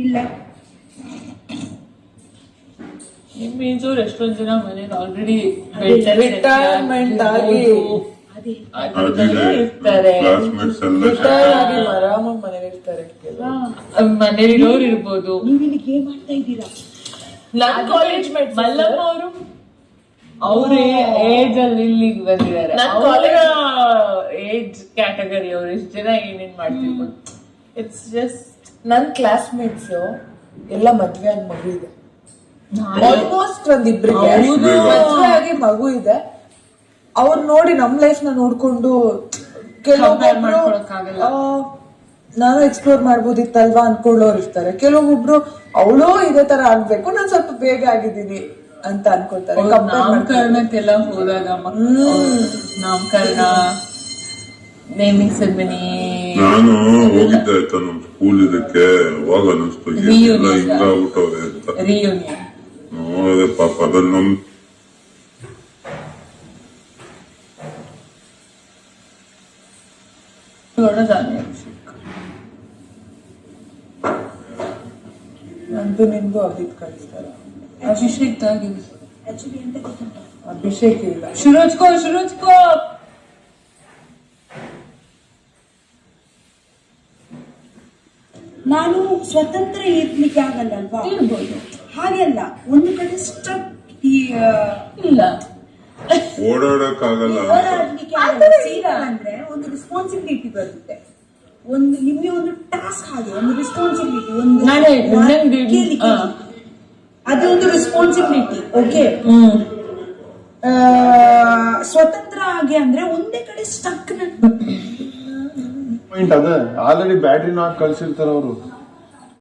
ಇಲ್ಲ ನಿಮ್ಮ ಏಜವ್ರು ಎಷ್ಟೊಂದ್ ಜನ ಮನೇಲಿ ಆಲ್ರೆಡಿ ರಿಟೈರ್ಮೆಂಟ್ ಆಗಿ ಇರ್ತಾರೆ, ಆರಾಮಾಗಿ ಮನೇಲಿ ಇರ್ತಾರೆ. ಮನೇಲಿರೋರು ಇರ್ಬೋದು. ನೀವು ಇಲ್ಲಿ ಗೇಮ್ ಆಡ್ತಾ ಇದ್ದೀರಾ? ನನ್ ಕಾಲೇಜ್ ಮೇಟ್ ಮಲ್ಲಮ್ಮ ಅವರು ಅವ್ರ ಏಜ್ ಅಲ್ಲಿ ಇಲ್ಲಿಗೆ ಬಂದಿದ್ದಾರೆ. ಏಜ್ ಕ್ಯಾಟಗರಿ ಅವ್ರು ಎಷ್ಟು ಜನ ಏನೇನ್ ಮಾಡ್ತಿರ್ಬೋದು. ಇಟ್ಸ್ ಜಸ್ಟ್ ನನ್ ಕ್ಲಾಸ್ಮೇಟ್ಸ್ ಎಲ್ಲ ಮದ್ವೆ ಆಗಿ ಮಗು ಇದೆ. ಆಲ್ಮೋಸ್ಟ್ ಒಂದಿಬ್ರಿಗೆ ಮದ್ವೆ ಆಗಿ ಮಗು ಇದೆ. ಅವ್ರು ನೋಡಿ ನಮ್ ಲೈಫ್ ನ ನೋಡ್ಕೊಂಡು ಕೆಲವೊಬ್ರು ನಾನು ಎಕ್ಸ್ಪ್ಲೋರ್ ಮಾಡ್ಬೋದಿತ್ತಲ್ವಾ ಅನ್ಕೊಳ್ಳೋರು ಇರ್ತಾರೆ. ಕೆಲವೊಬ್ರು ಅವಳು ಇದೇ ತರ ಆಗ್ಬೇಕು, ನಾನ್ ಸ್ವಲ್ಪ ಬೇಗ ಆಗಿದ್ದೀನಿ ಅಂತ ಅನ್ಕೊಳ್ತಾರೆ. ನಾಮಕರಣಕ್ಕೆಲ್ಲ ಹೋದಾಗ ನಾಮಕರಣ, ನೇಮಿಂಗ್ ಸೆರೆಮನಿ ನಾನು ಹೋಗಿದ್ದೆ ಆಯ್ತಾ ನಮ್ ಸ್ಕೂಲ್ ಇದಕ್ಕೆ. ಅವಾಗ ಅನಿಸ್ತು ಹಿಂಗಾಗ್ಬಿಟ್ಟವ್ರೆ ಅಂತ. ರಿಯೂನಿಯನ್ ಅದೇ ಪಾಪ ಅದ್ರಲ್ಲಿ ನಮ್ ನಂದು ನಿಂದು ಅಭಿತ್ ಕಳಿಸ್ತಾರೆ. ಅಭಿಷೇಕ್ ಆಗಿದೆ. ಆಕ್ಚುಲಿ ಎಂತ ಗೊತ್ತುಂಟಾ, ಅಭಿಷೇಕ್ ಇಲ್ಲ, ಶಿರೋಜ್ಕೋ ನಾನು ಸ್ವತಂತ್ರ ಇರ್ಲಿಕ್ಕೆ ಆಗಲ್ಲ ಅಲ್ವಾ? ಹಾಗೆಲ್ಲ ಒಂದು ಕಡೆ ಸ್ಟಕ್ ಇಲ್ಲ, ಓಡಾಡಕ್ಕಾಗಲ್ಲ. ಓಡಾಡ್ಲಿಕ್ಕೆ ಆಗಲ್ಲ. ಸೀರಾ ಅಂದ್ರೆ ಒಂದು ರೆಸ್ಪಾನ್ಸಿಬಿಲಿಟಿ ಬರುತ್ತೆ. ಒಂದು ನಿಮ್ಗೆ ಒಂದು ಟಾಸ್ಕ್, ಹಾಗೆ ಒಂದು ರೆಸ್ಪಾನ್ಸಿಬಿಲಿಟಿ, ಅದು ಒಂದು ರೆಸ್ಪಾನ್ಸಿಬಿಲಿಟಿ. ಓಕೆ, ಸ್ವತಂತ್ರ ಆಗಿ ಅಂದ್ರೆ ಒಂದೇ ಕಡೆ ಸ್ಟಕ್. ಪಾಯಿಂಟ್ ಅದೇ ಆಲ್ರೆಡಿ ಬ್ಯಾಟ್ರಿ ನಾಕ್ ಕಳ್ಸಿರ್ತಾರ ಅವರು.